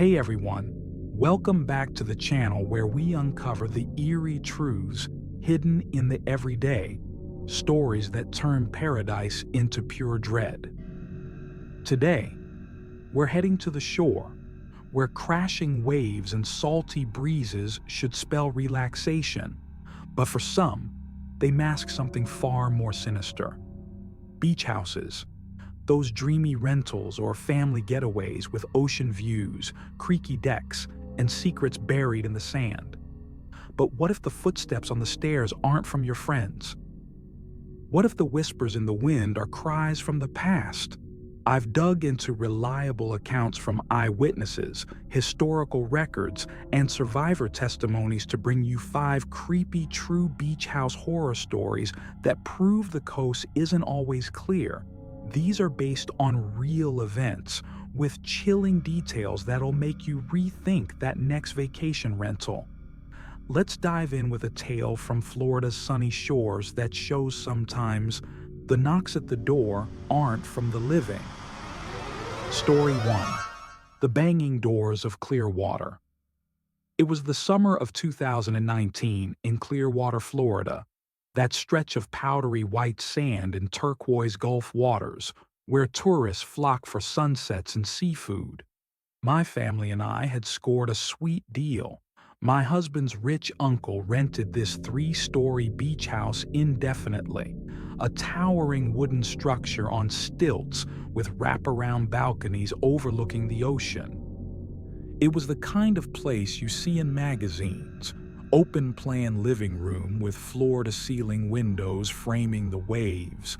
Hey everyone, welcome back to the channel where we uncover the eerie truths hidden in the everyday, stories that turn paradise into pure dread. Today, we're heading to the shore, where crashing waves and salty breezes should spell relaxation, but for some, they mask something far more sinister. Beach houses, those dreamy rentals or family getaways with ocean views, creaky decks, and secrets buried in the sand. But what if the footsteps on the stairs aren't from your friends? What if the whispers in the wind are cries from the past? I've dug into reliable accounts from eyewitnesses, historical records, and survivor testimonies to bring you 5 creepy true beach house horror stories that prove the coast isn't always clear. These are based on real events, with chilling details that'll make you rethink that next vacation rental. Let's dive in with a tale from Florida's sunny shores that shows sometimes the knocks at the door aren't from the living. Story 1. The Banging Doors of Clearwater. It was the summer of 2019 in Clearwater, Florida, that stretch of powdery white sand and turquoise Gulf waters where tourists flock for sunsets and seafood. My family and I had scored a sweet deal. My husband's rich uncle rented this 3-story beach house indefinitely, a towering wooden structure on stilts with wraparound balconies overlooking the ocean. It was the kind of place you see in magazines, open-plan living room with floor-to-ceiling windows framing the waves,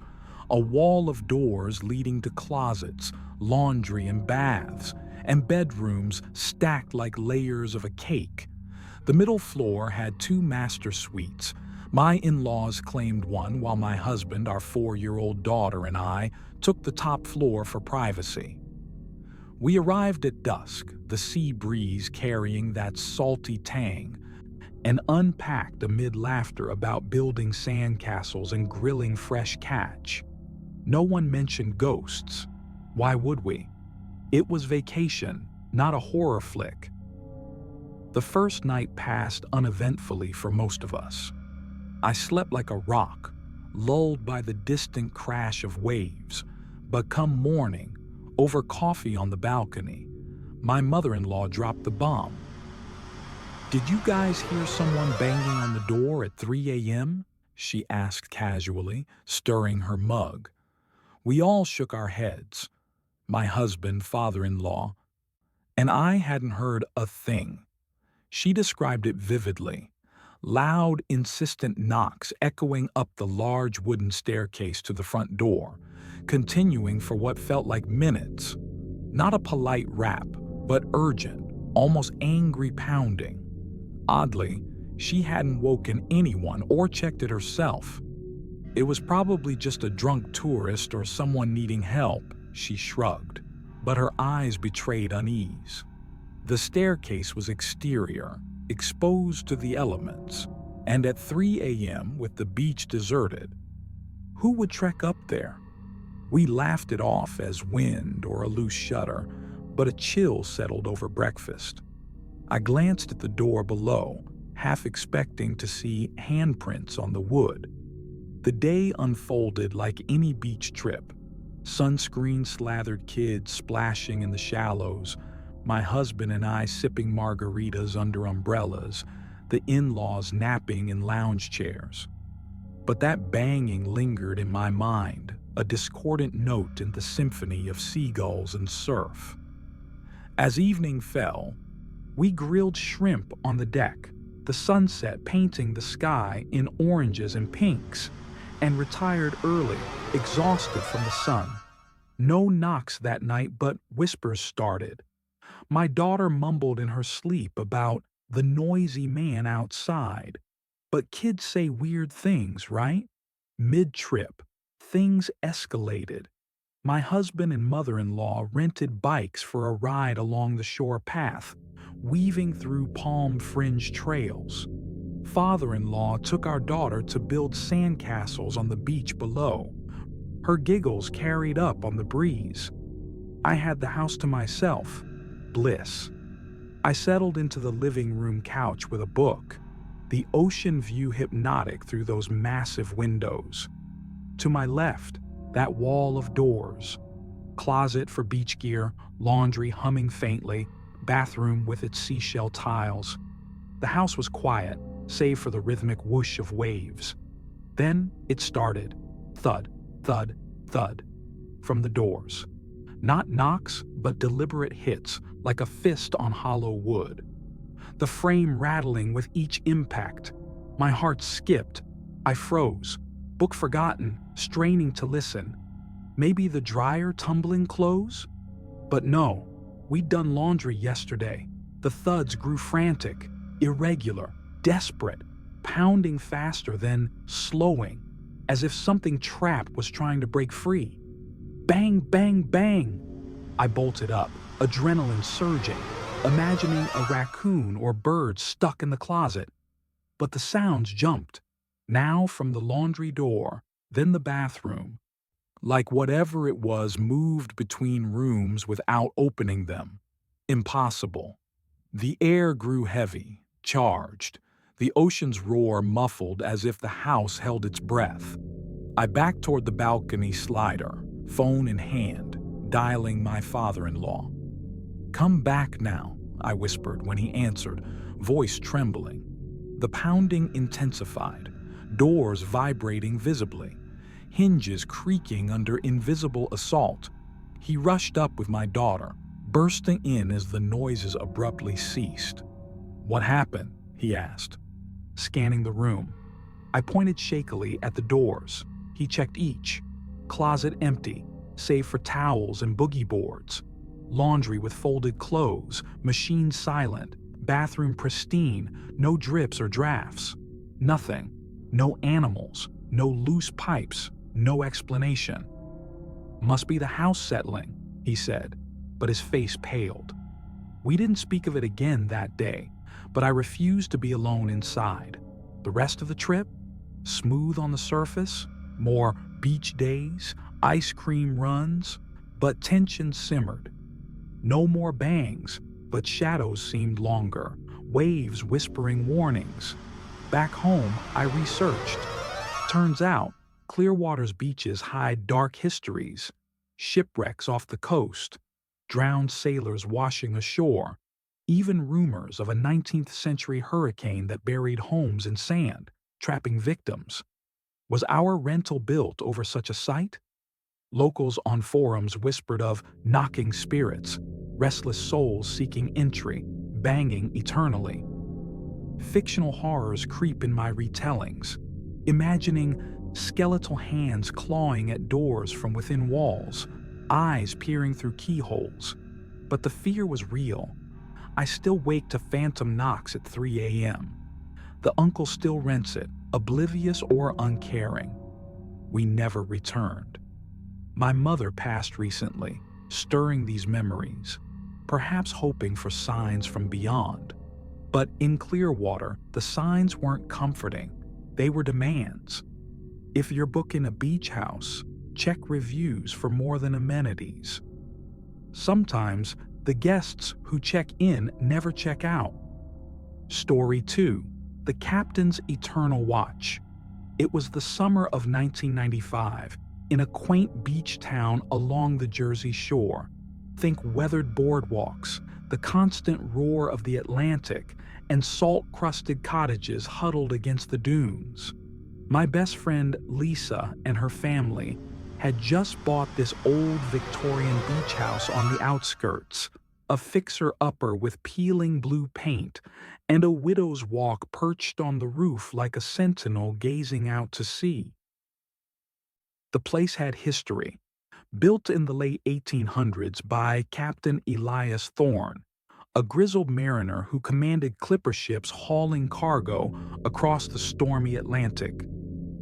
a wall of doors leading to closets, laundry and baths, and bedrooms stacked like layers of a cake. The middle floor had 2 master suites. My in-laws claimed one while my husband, our 4-year-old daughter, and I took the top floor for privacy. We arrived at dusk, the sea breeze carrying that salty tang, and unpacked amid laughter about building sandcastles and grilling fresh catch. No one mentioned ghosts. Why would we? It was vacation, not a horror flick. The first night passed uneventfully for most of us. I slept like a rock, lulled by the distant crash of waves. But come morning, over coffee on the balcony, my mother-in-law dropped the bomb. "Did you guys hear someone banging on the door at 3 a.m.?" she asked casually, stirring her mug. We all shook our heads. My husband, father-in-law, and I hadn't heard a thing. She described it vividly. Loud, insistent knocks echoing up the large wooden staircase to the front door, continuing for what felt like minutes. Not a polite rap, but urgent, almost angry pounding. Oddly, she hadn't woken anyone or checked it herself. It was probably just a drunk tourist or someone needing help, she shrugged, but her eyes betrayed unease. The staircase was exterior, exposed to the elements, and at 3 a.m. with the beach deserted, who would trek up there? We laughed it off as wind or a loose shutter, but a chill settled over breakfast. I glanced at the door below, half expecting to see handprints on the wood. The day unfolded like any beach trip. Sunscreen-slathered kids splashing in the shallows, my husband and I sipping margaritas under umbrellas, the in-laws napping in lounge chairs. But that banging lingered in my mind, a discordant note in the symphony of seagulls and surf. As evening fell, we grilled shrimp on the deck, the sunset painting the sky in oranges and pinks, and retired early, exhausted from the sun. No knocks that night, but whispers started. My daughter mumbled in her sleep about the noisy man outside. But kids say weird things, right? Mid-trip, things escalated. My husband and mother-in-law rented bikes for a ride along the shore path, weaving through palm-fringed trails. Father-in-law took our daughter to build sandcastles on the beach below. Her giggles carried up on the breeze. I had the house to myself. Bliss. I settled into the living room couch with a book, the ocean view hypnotic through those massive windows. To my left, that wall of doors, closet for beach gear, laundry humming faintly, bathroom with its seashell tiles. The house was quiet, save for the rhythmic whoosh of waves. Then it started. Thud, thud, thud, from the doors. Not knocks, but deliberate hits, like a fist on hollow wood. The frame rattling with each impact. My heart skipped. I froze, book forgotten, straining to listen. Maybe the dryer tumbling close? But no, we'd done laundry yesterday. The thuds grew frantic, irregular, desperate, pounding faster, then slowing, as if something trapped was trying to break free. Bang, bang, bang! I bolted up, adrenaline surging, imagining a raccoon or bird stuck in the closet. But the sounds jumped, now from the laundry door, then the bathroom, like whatever it was moved between rooms without opening them. Impossible. The air grew heavy, charged, the ocean's roar muffled as if the house held its breath. I backed toward the balcony slider, phone in hand, dialing my father-in-law. "Come back now," I whispered when he answered, voice trembling. The pounding intensified, doors vibrating visibly, hinges creaking under invisible assault. He rushed up with my daughter, bursting in as the noises abruptly ceased. "What happened?" he asked, scanning the room. I pointed shakily at the doors. He checked each. Closet empty, save for towels and boogie boards. Laundry with folded clothes, machine silent, bathroom pristine, no drips or drafts. Nothing. No animals, no loose pipes, no explanation. "Must be the house settling," he said, but his face paled. We didn't speak of it again that day, but I refused to be alone inside. The rest of the trip? Smooth on the surface, more beach days, ice cream runs, but tension simmered. No more bangs, but shadows seemed longer, waves whispering warnings. Back home, I researched. Turns out, Clearwater's beaches hide dark histories, shipwrecks off the coast, drowned sailors washing ashore, even rumors of a 19th century hurricane that buried homes in sand, trapping victims. Was our rental built over such a site? Locals on forums whispered of knocking spirits, restless souls seeking entry, banging eternally. Fictional horrors creep in my retellings, imagining skeletal hands clawing at doors from within walls, eyes peering through keyholes. But the fear was real. I still wake to phantom knocks at 3 a.m. The uncle still rents it, oblivious or uncaring. We never returned. My mother passed recently, stirring these memories, perhaps hoping for signs from beyond. But in Clearwater, the signs weren't comforting. They were demands. If you're booking a beach house, check reviews for more than amenities. Sometimes, the guests who check in never check out. Story 2. The Captain's Eternal Watch. It was the summer of 1995, in a quaint beach town along the Jersey Shore. Think weathered boardwalks, the constant roar of the Atlantic, and salt-crusted cottages huddled against the dunes. My best friend Lisa and her family had just bought this old Victorian beach house on the outskirts, a fixer-upper with peeling blue paint, and a widow's walk perched on the roof like a sentinel gazing out to sea. The place had history. Built in the late 1800s by Captain Elias Thorne, a grizzled mariner who commanded clipper ships hauling cargo across the stormy Atlantic.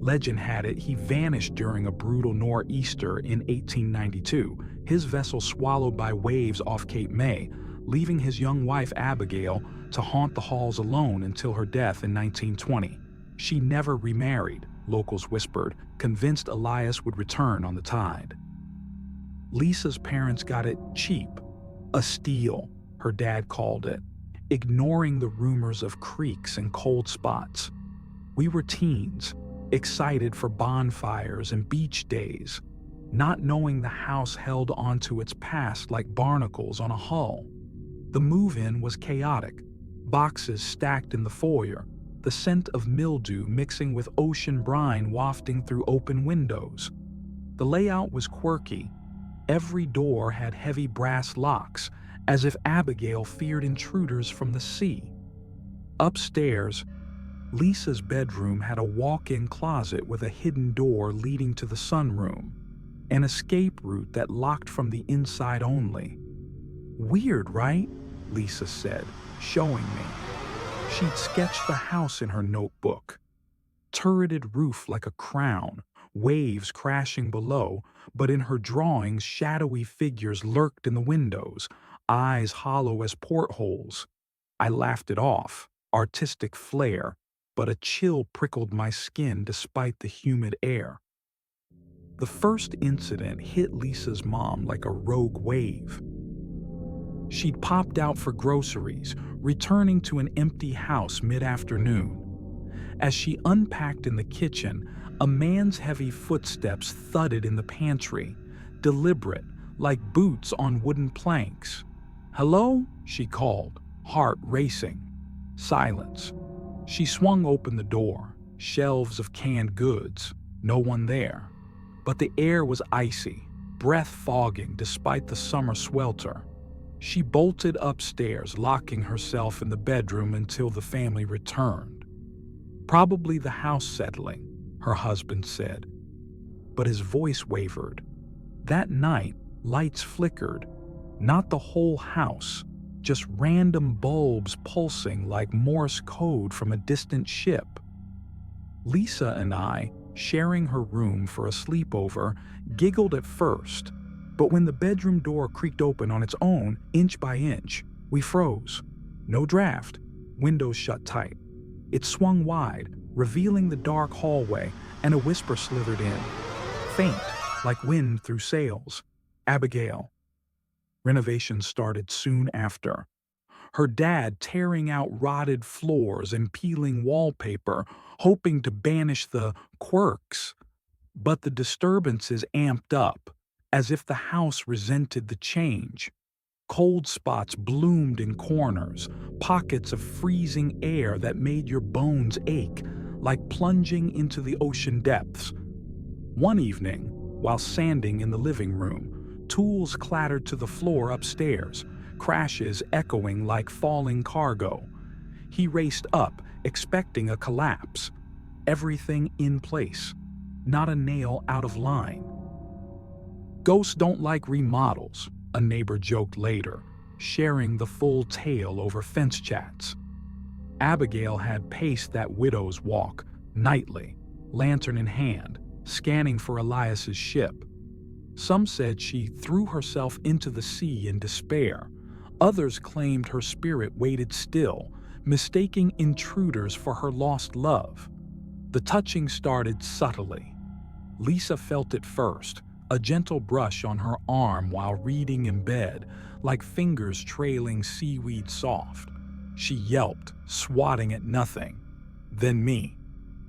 Legend had it he vanished during a brutal nor'easter in 1892, his vessel swallowed by waves off Cape May, leaving his young wife Abigail to haunt the halls alone until her death in 1920. She never remarried, locals whispered, convinced Elias would return on the tide. Lisa's parents got it cheap, a steal, her dad called it, ignoring the rumors of creaks and cold spots. We were teens, excited for bonfires and beach days, not knowing the house held onto its past like barnacles on a hull. The move-in was chaotic, boxes stacked in the foyer, the scent of mildew mixing with ocean brine wafting through open windows. The layout was quirky. Every door had heavy brass locks, as if Abigail feared intruders from the sea. Upstairs, Lisa's bedroom had a walk-in closet with a hidden door leading to the sunroom, an escape route that locked from the inside only. "Weird, right?" Lisa said, showing me. She'd sketched the house in her notebook. Turreted roof like a crown, waves crashing below, but in her drawings shadowy figures lurked in the windows, eyes hollow as portholes. I laughed it off, artistic flair, but a chill prickled my skin despite the humid air. The first incident hit Lisa's mom like a rogue wave. She'd popped out for groceries, returning to an empty house mid-afternoon. As she unpacked in the kitchen, a man's heavy footsteps thudded in the pantry, deliberate, like boots on wooden planks. "Hello?" she called, heart racing. Silence. She swung open the door, shelves of canned goods, no one there. But the air was icy, breath fogging despite the summer swelter. She bolted upstairs, locking herself in the bedroom until the family returned. "Probably the house settling," her husband said. But his voice wavered. That night, lights flickered. Not the whole house, just random bulbs pulsing like Morse code from a distant ship. Lisa and I, sharing her room for a sleepover, giggled at first, but when the bedroom door creaked open on its own, inch by inch, we froze. No draft, windows shut tight. It swung wide, revealing the dark hallway, and a whisper slithered in, faint, like wind through sails. "Abigail." Renovations started soon after. Her dad tearing out rotted floors and peeling wallpaper, hoping to banish the quirks. But the disturbances amped up, as if the house resented the change. Cold spots bloomed in corners, pockets of freezing air that made your bones ache, like plunging into the ocean depths. One evening, while sanding in the living room, tools clattered to the floor upstairs, crashes echoing like falling cargo. He raced up, expecting a collapse. Everything in place, not a nail out of line. "Ghosts don't like remodels," a neighbor joked later, sharing the full tale over fence chats. Abigail had paced that widow's walk, nightly, lantern in hand, scanning for Elias's ship. Some said she threw herself into the sea in despair. Others claimed her spirit waited still, mistaking intruders for her lost love. The touching started subtly. Lisa felt it first, a gentle brush on her arm while reading in bed, like fingers trailing seaweed soft. She yelped, swatting at nothing. Then me.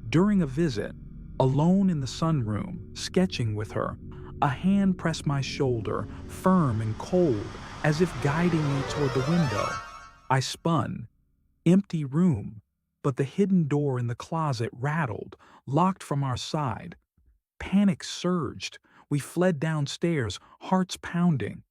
During a visit, alone in the sunroom, sketching with her, a hand pressed my shoulder, firm and cold, as if guiding me toward the window. I spun. Empty room, but the hidden door in the closet rattled, locked from our side. Panic surged. We fled downstairs, hearts pounding.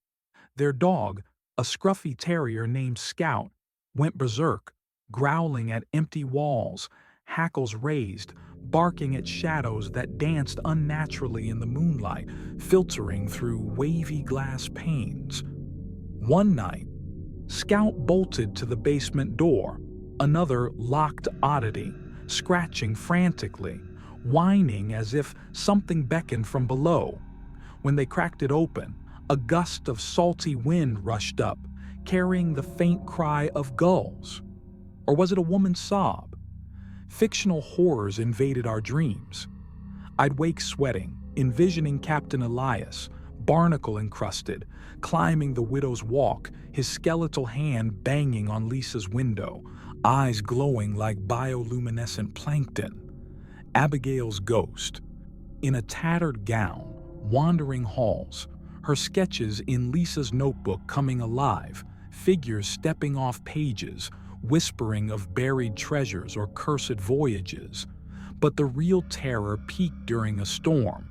Their dog, a scruffy terrier named Scout, went berserk, growling at empty walls, hackles raised, barking at shadows that danced unnaturally in the moonlight, filtering through wavy glass panes. One night, Scout bolted to the basement door, another locked oddity, scratching frantically, whining as if something beckoned from below. When they cracked it open, a gust of salty wind rushed up, carrying the faint cry of gulls. Or was it a woman's sob? Fictional horrors invaded our dreams. I'd wake sweating, envisioning Captain Elias, barnacle-encrusted, climbing the widow's walk, his skeletal hand banging on Lisa's window, eyes glowing like bioluminescent plankton. Abigail's ghost, in a tattered gown, wandering halls, her sketches in Lisa's notebook coming alive, figures stepping off pages, whispering of buried treasures or cursed voyages. But the real terror peaked during a storm.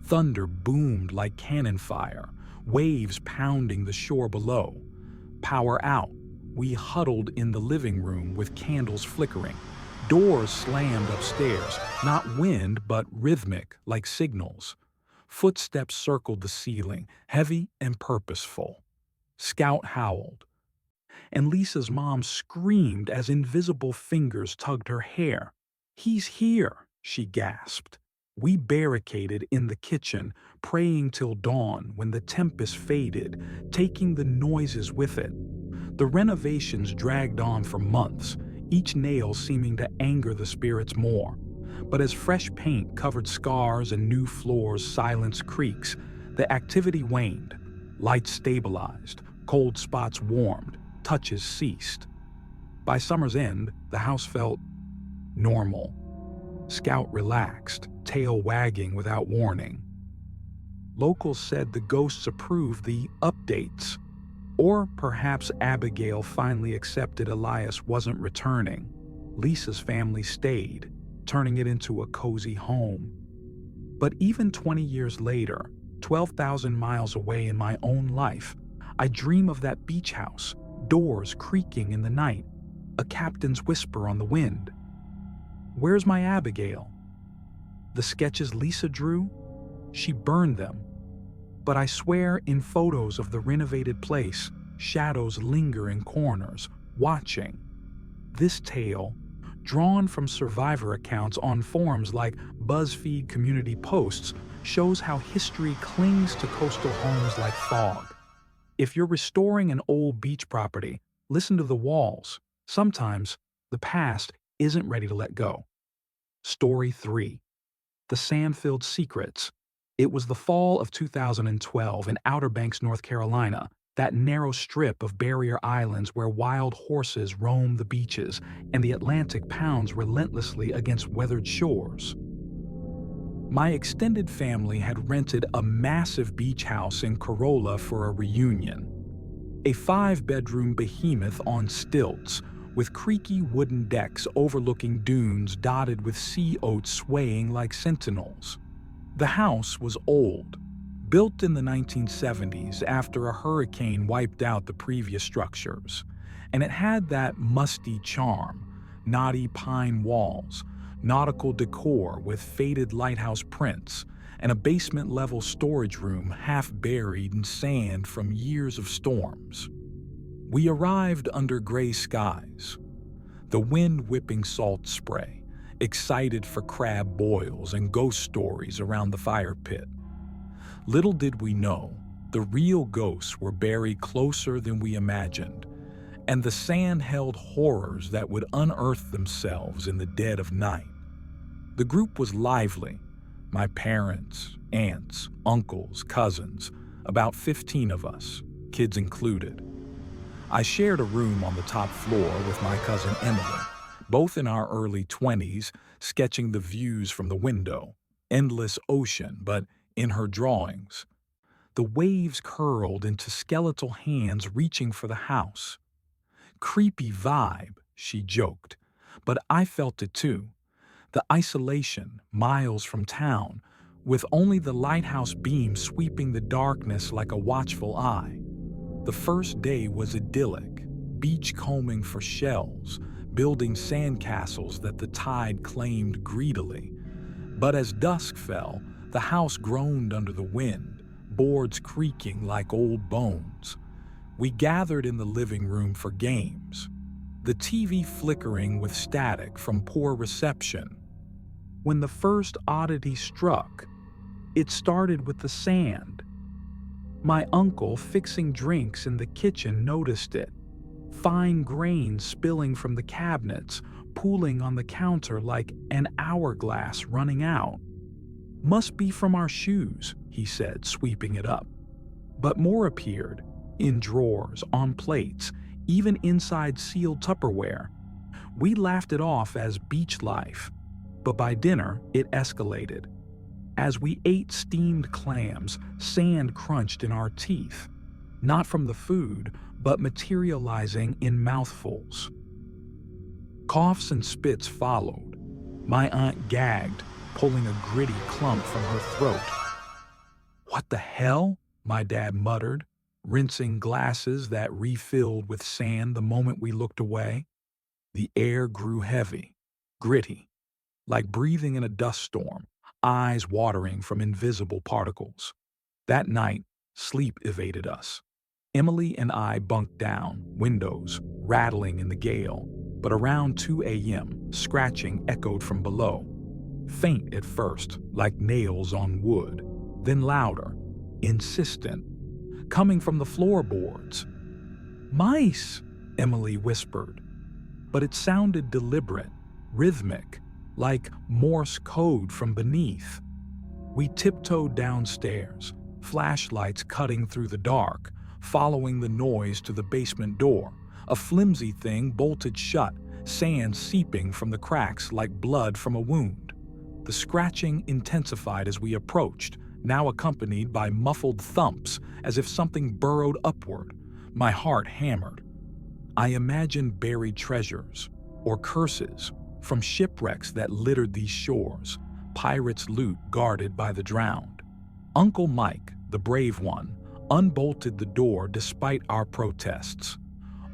Thunder boomed like cannon fire, waves pounding the shore below. Power out. We huddled in the living room with candles flickering. Doors slammed upstairs, not wind but rhythmic like signals. Footsteps circled the ceiling, heavy and purposeful. Scout howled, and Lisa's mom screamed as invisible fingers tugged her hair. "He's here," she gasped. We barricaded in the kitchen, praying till dawn when the tempest faded, taking the noises with it. The renovations dragged on for months, each nail seeming to anger the spirits more. But as fresh paint covered scars and new floors silenced creaks, the activity waned. Lights stabilized, cold spots warmed, touches ceased. By summer's end, the house felt normal. Scout relaxed, tail wagging without warning. Locals said the ghosts approved the updates. Or perhaps Abigail finally accepted Elias wasn't returning. Lisa's family stayed, turning it into a cozy home. But even 20 years later, 12,000 miles away in my own life, I dream of that beach house, doors creaking in the night, a captain's whisper on the wind. Where's my Abigail? The sketches Lisa drew? She burned them. But I swear in photos of the renovated place, shadows linger in corners, watching. This tale, drawn from survivor accounts on forums like BuzzFeed community posts, shows how history clings to coastal homes like fog. If you're restoring an old beach property, listen to the walls. Sometimes the past isn't ready to let go. Story 3. The Sand-Filled Secrets. It was the fall of 2012 in Outer Banks, North Carolina, that narrow strip of barrier islands where wild horses roam the beaches and the Atlantic pounds relentlessly against weathered shores. My extended family had rented a massive beach house in Corolla for a reunion. A 5-bedroom behemoth on stilts, with creaky wooden decks overlooking dunes dotted with sea oats swaying like sentinels. The house was old, built in the 1970s after a hurricane wiped out the previous structures, and it had that musty charm: knotty pine walls, nautical decor with faded lighthouse prints, and a basement-level storage room half buried in sand from years of storms. We arrived under gray skies, the wind whipping salt spray, excited for crab boils and ghost stories around the fire pit. Little did we know, the real ghosts were buried closer than we imagined, and the sand held horrors that would unearth themselves in the dead of night. The group was lively: my parents, aunts, uncles, cousins, about 15 of us, kids included. I shared a room on the top floor with my cousin Emily, both in our early 20s, sketching the views from the window. Endless ocean, but in her drawings, the waves curled into skeletal hands reaching for the house. "Creepy vibe," she joked, but I felt it too. The isolation, miles from town, with only the lighthouse beam sweeping the darkness like a watchful eye. The first day was idyllic, beach combing for shells, building sandcastles that the tide claimed greedily. But as dusk fell, the house groaned under the wind, boards creaking like old bones. We gathered in the living room for games, the TV flickering with static from poor reception. When the first oddity struck, it started with the sand. My uncle, fixing drinks in the kitchen, noticed it. Fine grains spilling from the cabinets, pooling on the counter like an hourglass running out. "Must be from our shoes," he said, sweeping it up. But more appeared, in drawers, on plates, even inside sealed Tupperware. We laughed it off as beach life, but by dinner it escalated. As we ate steamed clams, sand crunched in our teeth, not from the food, but materializing in mouthfuls. Coughs and spits followed. My aunt gagged, pulling a gritty clump from her throat. "What the hell?" my dad muttered, rinsing glasses that refilled with sand the moment we looked away. The air grew heavy, gritty, like breathing in a dust storm, eyes watering from invisible particles. That night, sleep evaded us. Emily and I bunked down, windows rattling in the gale, but around 2 a.m., scratching echoed from below. Faint at first, like nails on wood, then louder, insistent, coming from the floorboards. "Mice," Emily whispered, but it sounded deliberate, rhythmic, like Morse code from beneath. We tiptoed downstairs, flashlights cutting through the dark, following the noise to the basement door, a flimsy thing bolted shut, sand seeping from the cracks like blood from a wound. The scratching intensified as we approached, now accompanied by muffled thumps as if something burrowed upward. My heart hammered. I imagined buried treasures, or curses, from shipwrecks that littered these shores, pirates' loot guarded by the drowned. Uncle Mike, the brave one, unbolted the door despite our protests.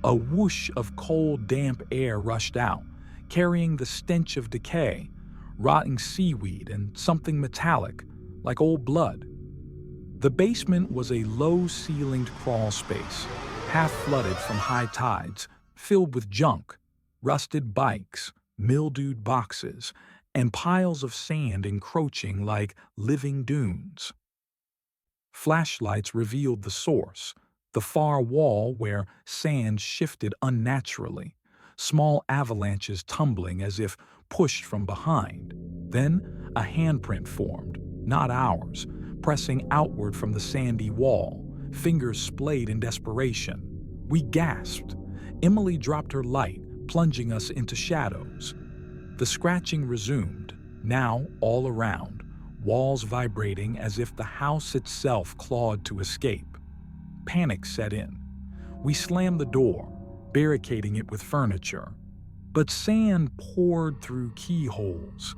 A whoosh of cold, damp air rushed out, carrying the stench of decay, rotting seaweed and something metallic, like old blood. The basement was a low-ceilinged crawl space, half flooded from high tides, filled with junk, rusted bikes, mildewed boxes, and piles of sand encroaching like living dunes. Flashlights revealed the source, the far wall where sand shifted unnaturally, small avalanches tumbling as if pushed from behind. Then a handprint formed, not ours, pressing outward from the sandy wall, fingers splayed in desperation. We gasped. Emily dropped her light, plunging us into shadows. The scratching resumed, now all around, walls vibrating as if the house itself clawed to escape. Panic set in. We slammed the door, barricading it with furniture. But sand poured through keyholes.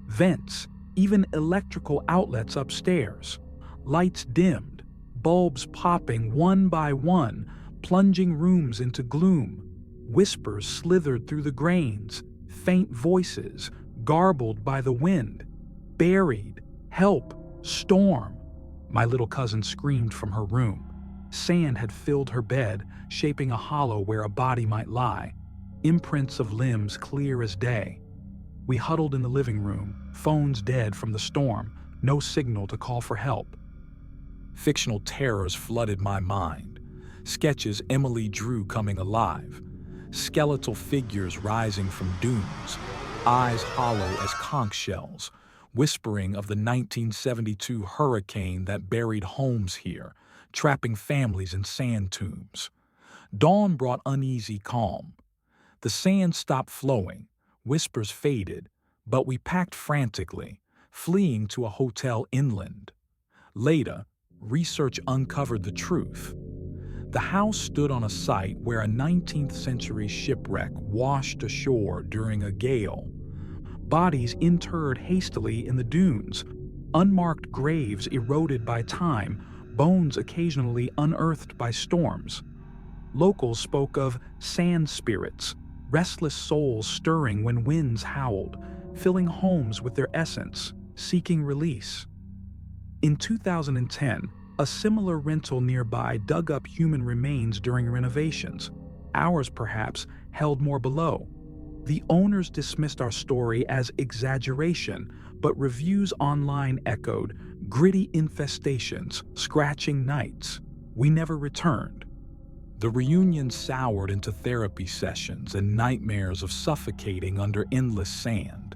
Vents, even electrical outlets upstairs. Lights dimmed, bulbs popping one by one, plunging rooms into gloom. Whispers slithered through the grains, faint voices, garbled by the wind. "Buried, help, storm." My little cousin screamed from her room. Sand had filled her bed, shaping a hollow where a body might lie, imprints of limbs clear as day. We huddled in the living room, phones dead from the storm, no signal to call for help. Fictional terrors flooded my mind. Sketches Emily drew coming alive. Skeletal figures rising from dunes, eyes hollow as conch shells, whispering of the 1972 hurricane that buried homes here, trapping families in sand tombs. Dawn brought uneasy calm. The sand stopped flowing, whispers faded, but we packed frantically, fleeing to a hotel inland. Later, research uncovered the truth. The house stood on a site where a 19th century shipwreck washed ashore during a gale. Bodies interred hastily in the dunes, unmarked graves eroded by time, bones occasionally unearthed by storms. Locals spoke of sand spirits, restless souls stirring when winds howled, filling homes with their essence, seeking release. In 2010, a similar rental nearby dug up human remains during renovations. Ours, perhaps, held more below. The owners dismissed our story as exaggeration, but reviews online echoed gritty infestations, scratching nights. We never returned. The reunion soured into therapy sessions and nightmares of suffocating under endless sand.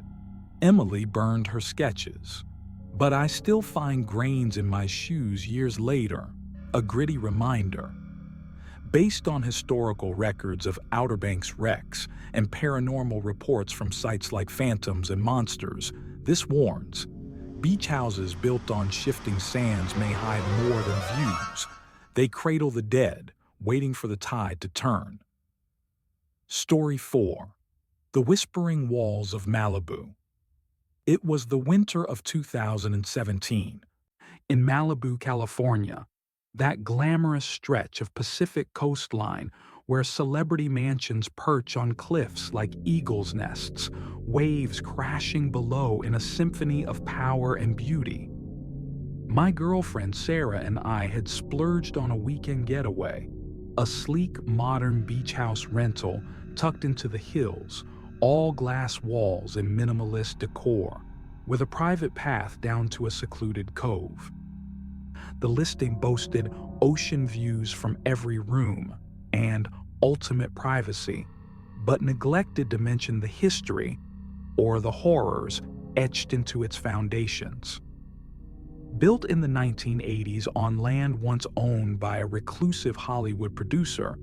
Emily burned her sketches. But I still find grains in my shoes years later, a gritty reminder. Based on historical records of Outer Banks wrecks and paranormal reports from sites like Phantoms and Monsters, this warns: beach houses built on shifting sands may hide more than views. They cradle the dead, waiting for the tide to turn. Story 4. The Whispering Walls of Malibu. It was the winter of 2017. In Malibu, California, that glamorous stretch of Pacific coastline where celebrity mansions perch on cliffs like eagles' nests, waves crashing below in a symphony of power and beauty. My girlfriend Sarah and I had splurged on a weekend getaway, a sleek, modern beach house rental tucked into the hills, all glass walls and minimalist decor, with a private path down to a secluded cove. The listing boasted ocean views from every room and ultimate privacy, but neglected to mention the history or the horrors etched into its foundations. Built in the 1980s on land once owned by a reclusive Hollywood producer,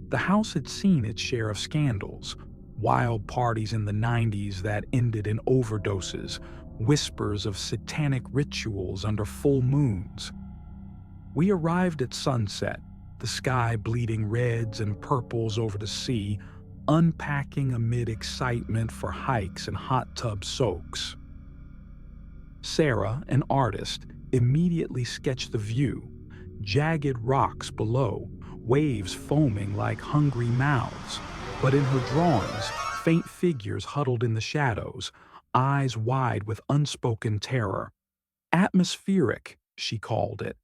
the house had seen its share of scandals: wild parties in the 90s that ended in overdoses, whispers of satanic rituals under full moons. We arrived at sunset, the sky bleeding reds and purples over the sea, unpacking amid excitement for hikes and hot tub soaks. Sarah, an artist, immediately sketched the view: jagged rocks below, waves foaming like hungry mouths. But in her drawings, faint figures huddled in the shadows, eyes wide with unspoken terror. Atmospheric, she called it.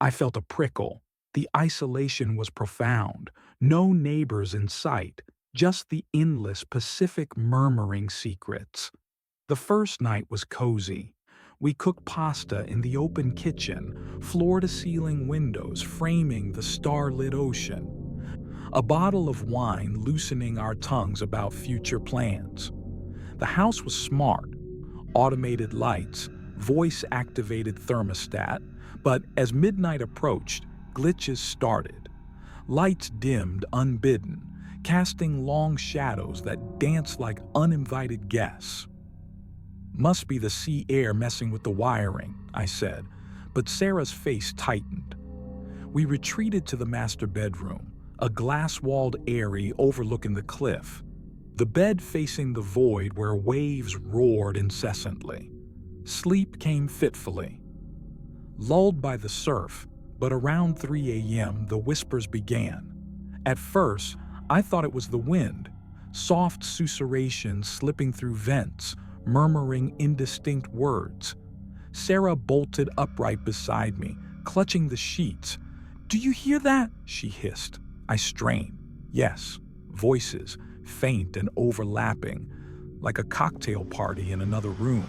I felt a prickle. The isolation was profound. No neighbors in sight, just the endless Pacific murmuring secrets. The first night was cozy. We cooked pasta in the open kitchen, floor-to-ceiling windows framing the starlit ocean. A bottle of wine loosening our tongues about future plans. The house was smart: automated lights, voice-activated thermostat, but as midnight approached, glitches started. Lights dimmed unbidden, casting long shadows that danced like uninvited guests. "Must be the sea air messing with the wiring," I said, but Sarah's face tightened. We retreated to the master bedroom, a glass-walled eyrie overlooking the cliff, the bed facing the void where waves roared incessantly. Sleep came fitfully. Lulled by the surf, but around 3 a.m. the whispers began. At first, I thought it was the wind, soft susurration slipping through vents, murmuring indistinct words. Sarah bolted upright beside me, clutching the sheets. "Do you hear that?" she hissed. I strained. Yes, voices, faint and overlapping, like a cocktail party in another room.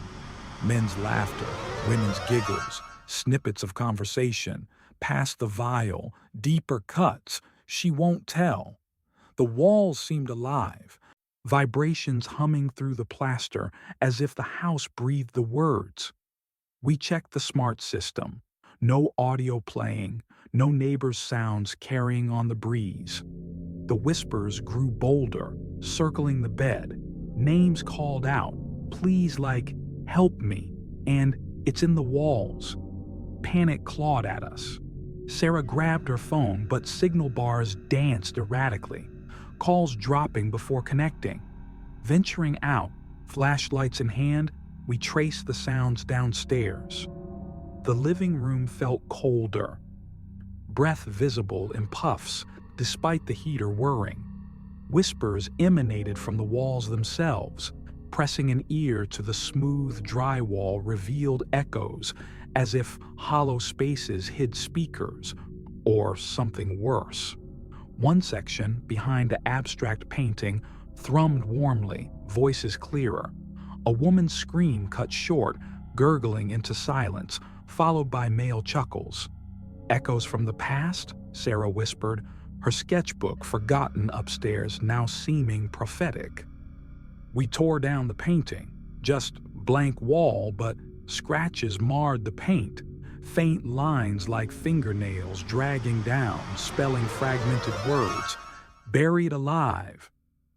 Men's laughter, women's giggles, snippets of conversation, past the vial, deeper cuts. She won't tell. The walls seemed alive, vibrations humming through the plaster as if the house breathed the words. We checked the smart system. No audio playing, no neighbors' sounds carrying on the breeze. The whispers grew bolder, circling the bed. Names called out, pleas like, "Help me," and "It's in the walls." Panic clawed at us. Sarah grabbed her phone, but signal bars danced erratically, calls dropping before connecting. Venturing out, flashlights in hand, we traced the sounds downstairs. The living room felt colder, breath visible in puffs despite the heater whirring. Whispers emanated from the walls themselves, pressing an ear to the smooth drywall revealed echoes as if hollow spaces hid speakers, or something worse. One section, behind the abstract painting, thrummed warmly, voices clearer. A woman's scream cut short, gurgling into silence, followed by male chuckles. "Echoes from the past?" Sarah whispered, her sketchbook forgotten upstairs now seeming prophetic. We tore down the painting, just blank wall, but Scratches marred the paint, faint lines like fingernails dragging down, spelling fragmented words. Buried alive.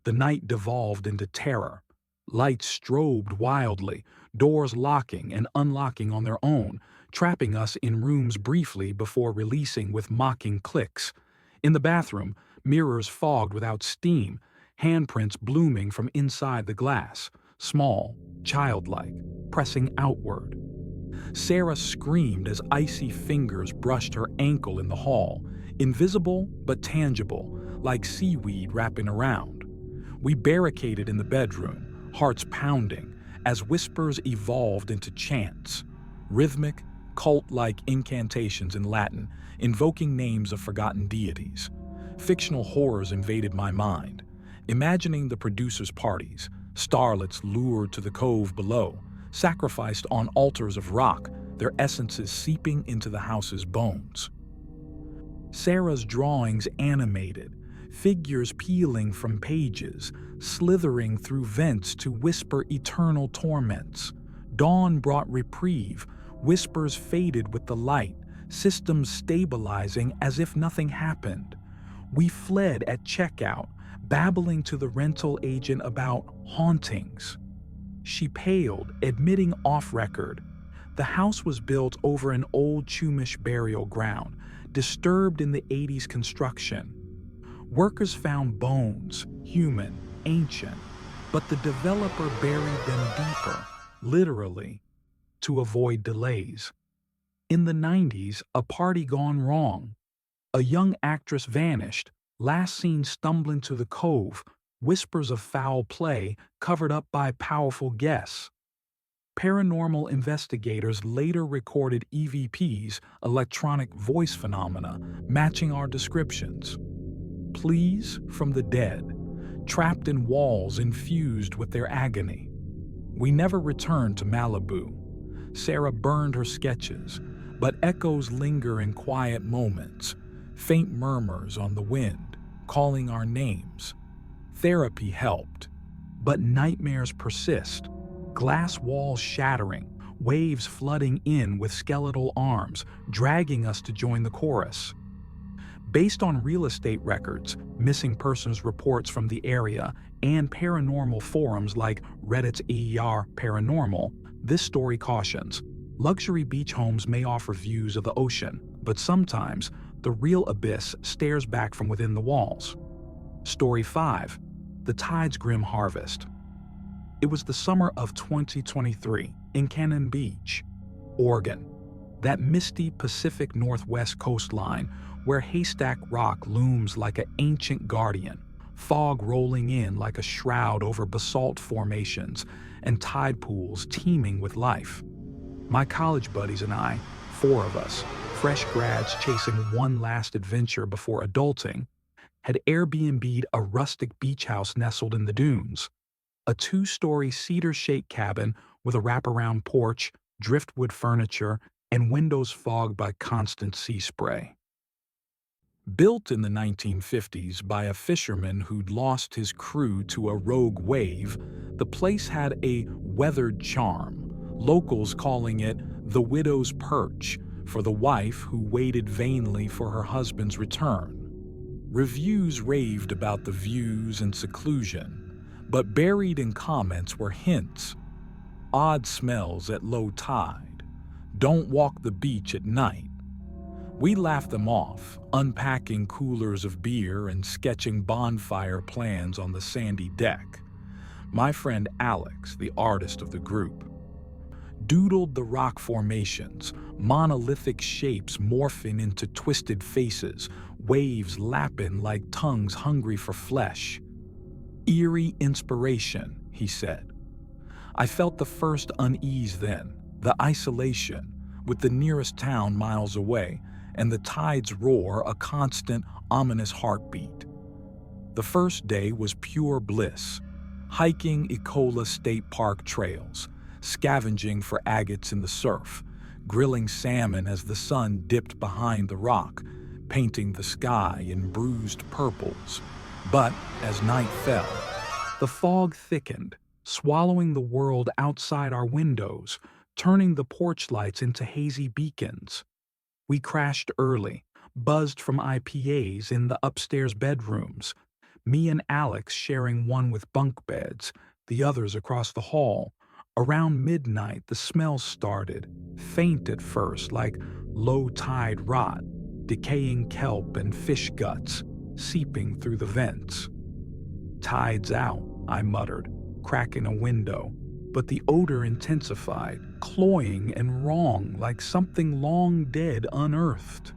The night devolved into terror. Lights strobed wildly, doors locking and unlocking on their own, trapping us in rooms briefly before releasing with mocking clicks. In the bathroom, mirrors fogged without steam, handprints blooming from inside the glass, small, childlike, pressing outward. Sarah screamed as icy fingers brushed her ankle in the hall, invisible but tangible, like seaweed wrapping around. We barricaded in the bedroom, hearts pounding, as whispers evolved into chants, rhythmic, cult-like incantations in Latin, invoking names of forgotten deities. Fictional horrors invaded my mind, imagining the producers' parties, starlets lured to the cove below, sacrificed on altars of rock, their essences seeping into the house's bones. Sarah's drawings animated, figures peeling from pages, slithering through vents to whisper eternal torments. Dawn brought reprieve, whispers faded with the light, systems stabilizing as if nothing happened. We fled at checkout, babbling to the rental agent about hauntings. She paled, admitting off-record. The house was built over an old Chumash burial ground, disturbed in the 80s construction. Workers found bones, human, ancient, but the developer buried them deeper, literally, to avoid delays. In the 90s, a party gone wrong. A young actress vanished, last seen stumbling to the cove, whispers of foul play covered up by powerful guests. Paranormal investigators later recorded EVPs, electronic voice phenomena, matching our descriptions. Pleas from the dead, trapped in walls infused with their agony. We never returned to Malibu. Sarah burned her sketches, but echoes linger in quiet moments, faint murmurs on the wind, calling our names. Therapy helped, but nightmares persist, glass walls shattering, waves flooding in with skeletal arms, dragging us to join the chorus. Based on real estate records, missing persons reports from the area, and paranormal forums like Reddit's ER Paranormal, this story cautions. Luxury beach homes may offer views of the ocean, but sometimes the real abyss stares back from within the walls. Story 5. The Tide's Grim Harvest. It was the summer of 2023 in Cannon Beach, Oregon, that misty Pacific Northwest coastline where Haystack Rock looms like an ancient guardian, fog rolling in like a shroud over basalt formations, and tide pools teeming with life. My college buddies and I, 4 of us, fresh grads chasing one last adventure before adulting, had Airbnb'd a rustic beach house nestled in the dunes. A 2-story cedar-shake cabin with a wraparound porch, driftwood furniture, and windows fogged by constant sea spray. Built in the 1950s by a fisherman who'd lost his crew to a rogue wave, the place had a weathered charm, locals calling it the widow's perch for the wife who waited vainly for her husband's return. Reviews raved about the views and seclusion, but buried in comments were hints. Odd smells at low tide. Don't walk the beach at night. We laughed them off, unpacking coolers of beer and sketching bonfire plans on the sandy deck. My friend Alex, the artist of the group, doodled the rock formations, monolithic shapes morphing into twisted faces, waves lapping like tongues hungry for flesh. Eerie inspiration, he said. I felt the first unease then, the isolation, with the nearest town miles away, and the tide's roar a constant, ominous heartbeat. The first day was pure bliss, hiking Ecola State Park trails, scavenging for agates in the surf, grilling salmon as the sun dipped behind the rock, painting the sky in bruised purples. But as night fell, the fog thickened, swallowing the world outside our windows, turning the porch lights into hazy beacons. We crashed early, buzzed from IPAs in the upstairs bedrooms, me and Alex sharing one with bunk beds, the others across the hall. Around midnight, the smells started, faint at first, like low-tide rot, decaying kelp and fish guts seeping through the vents. "Tide's out," I muttered, cracking a window, but the odor intensified, cloying and wrong like something long dead unearthed.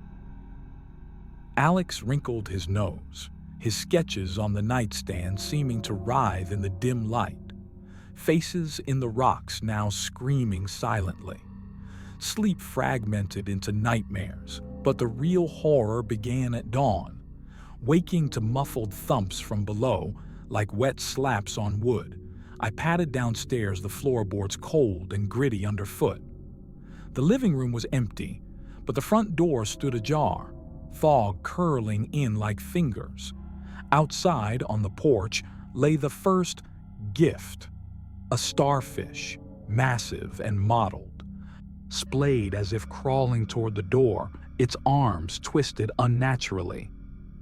Alex wrinkled his nose, his sketches on the nightstand seeming to writhe in the dim light. Faces in the rocks now screaming silently. Sleep fragmented into nightmares, but the real horror began at dawn, waking to muffled thumps from below like wet slaps on wood. I patted downstairs, the floorboards cold and gritty underfoot. The living room was empty, but the front door stood ajar, fog curling in like fingers. Outside, on the porch, lay the first gift, a starfish, massive and mottled, splayed as if crawling toward the door, its arms twisted unnaturally.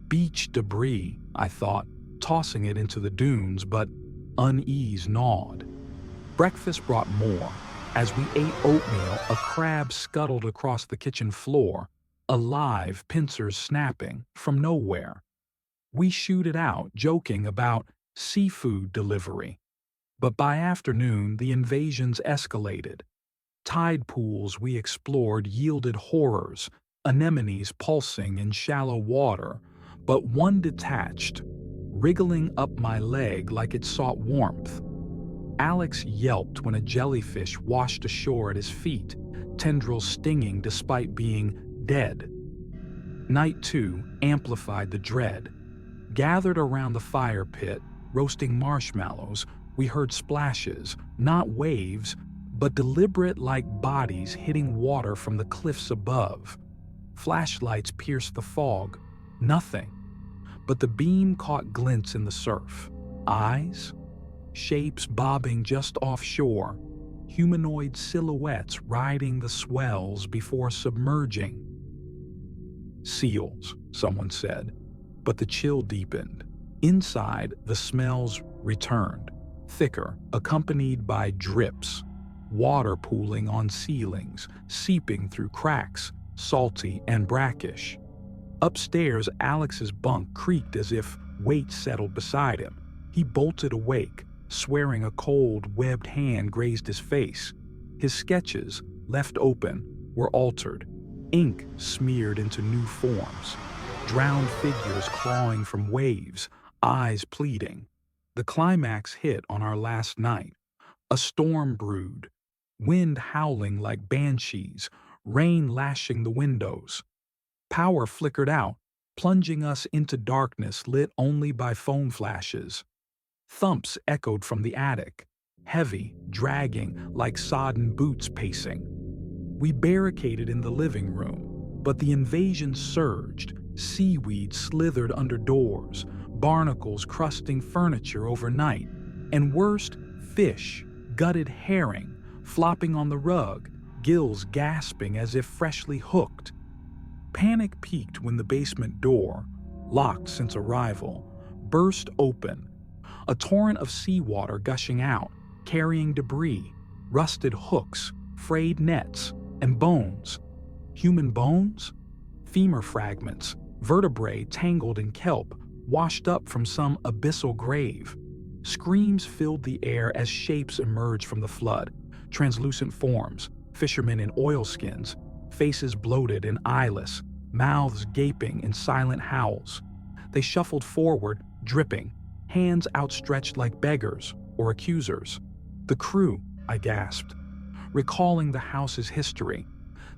Beach debris, I thought, tossing it into the dunes, but unease gnawed. Breakfast brought more. As we ate oatmeal, a crab scuttled across the kitchen floor, alive, pincers snapping, from nowhere. We shooed it out, joking about seafood delivery. But by afternoon, the invasions escalated. Tide pools we explored yielded horrors, anemones pulsing in shallow water, but one detached, wriggling up my leg like it sought warmth. Alex yelped when a jellyfish washed ashore at his feet, tendrils stinging despite being dead. Night 2 amplified the dread. Gathered around the fire pit, roasting marshmallows, we heard splashes, not waves, but deliberate like bodies hitting water from the cliffs above. Flashlights pierced the fog. Nothing. But the beam caught glints in the surf. Eyes? Shapes bobbing just offshore. Humanoid silhouettes riding the swells before submerging. "Seals," someone said, but the chill deepened. Inside, the smells returned, thicker, accompanied by drips, water pooling on ceilings, seeping through cracks, salty and brackish. Upstairs, Alex's bunk creaked as if weight settled beside him. He bolted awake, swearing a cold, webbed hand grazed his face. His sketches, left open, were altered, ink smeared into new forms, drowned figures clawing from waves, eyes pleading. The climax hit on our last night. A storm brewed, wind howling like banshees, rain lashing the windows. Power flickered out, plunging us into darkness lit only by phone flashes. Thumps echoed from the attic, heavy, dragging, like sodden boots pacing. We barricaded in the living room, but the invasion surged. Seaweed slithered under doors, barnacles crusting furniture overnight, and worst, fish, gutted herring, flopping on the rug, gills gasping as if freshly hooked. Panic peaked when the basement door, locked since arrival, burst open, a torrent of seawater gushing out, carrying debris, rusted hooks, frayed nets, and bones. Human bones? Femur fragments, vertebrae tangled in kelp, washed up from some abyssal grave. Screams filled the air as shapes emerged from the flood, translucent forms, fishermen in oilskins, faces bloated and eyeless, mouths gaping in silent howls. They shuffled forward, dripping, hands outstretched like beggars or accusers. "The crew," I gasped, recalling the house's history.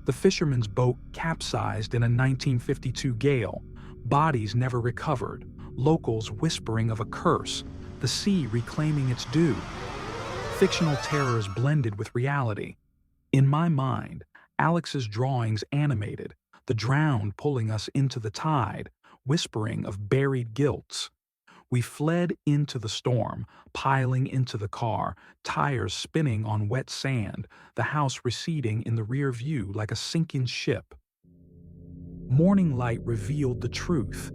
The fisherman's boat capsized in a 1952 gale, bodies never recovered, locals whispering of a curse, the sea reclaiming its due. Fictional terrors blended with reality. In my mind, Alex's drawings animated, the drowned pulling us into the tide, whispering of buried guilts. We fled into the storm, piling into the car, tires spinning on wet sand, the house receding in the rear view like a sinking ship. Morning light revealed the truth.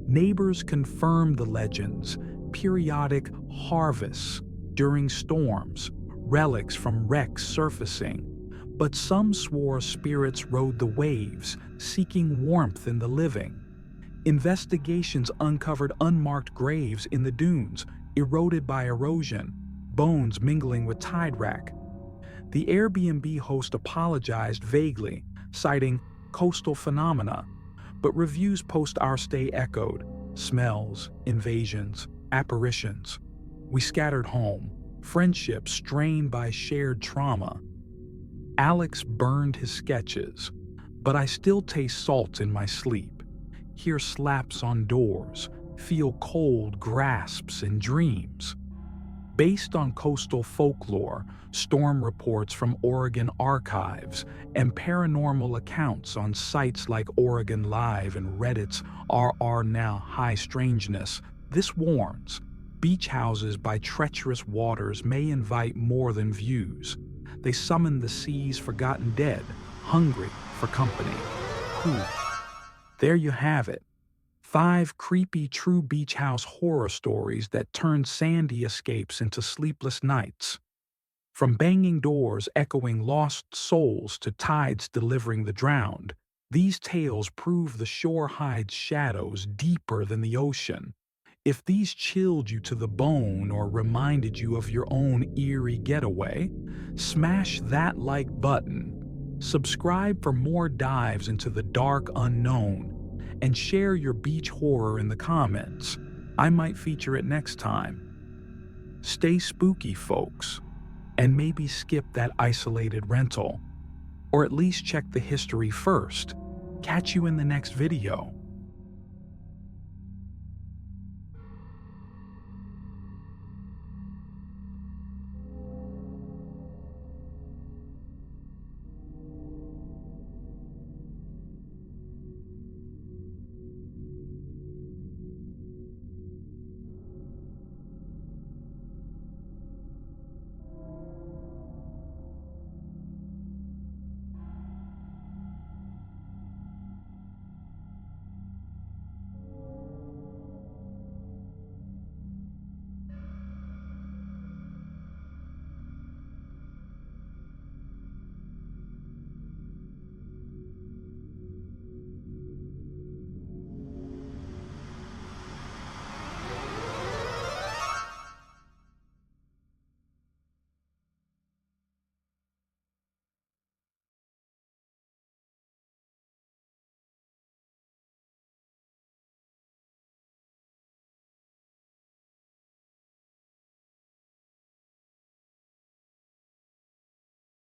Neighbors confirmed the legends, periodic harvests during storms, relics from wrecks surfacing. But some swore spirits rode the waves, seeking warmth in the living. Investigations uncovered unmarked graves in the dunes, eroded by erosion, bones mingling with tide rack. The Airbnb host apologized vaguely, citing coastal phenomena, but reviews post our stay echoed smells, invasions, apparitions. We scattered home, friendships strained by shared trauma. Alex burned his sketches, but I still taste salt in my sleep, hear slaps on doors, feel cold grasps in dreams. Based on coastal folklore, storm reports from Oregon archives, and paranormal accounts on sites like Oregon Live and Reddit's RR Now High Strangeness, this warns, beach houses by treacherous waters may invite more than views. They summon the sea's forgotten dead, hungry for company. Whew. There you have it. 5 creepy true beach house horror stories that turned sandy escapes into sleepless nights. From banging doors echoing lost souls to tides delivering the drowned, these tales prove the shore hides shadows deeper than the ocean. If these chilled you to the bone or reminded you of your own eerie getaway, smash that like button. Subscribe for more dives into the dark unknown, and share your beach horror in the comments. I might feature it next time. Stay spooky, folks, and maybe skip that isolated rental, or at least check the history first. Catch you in the next video.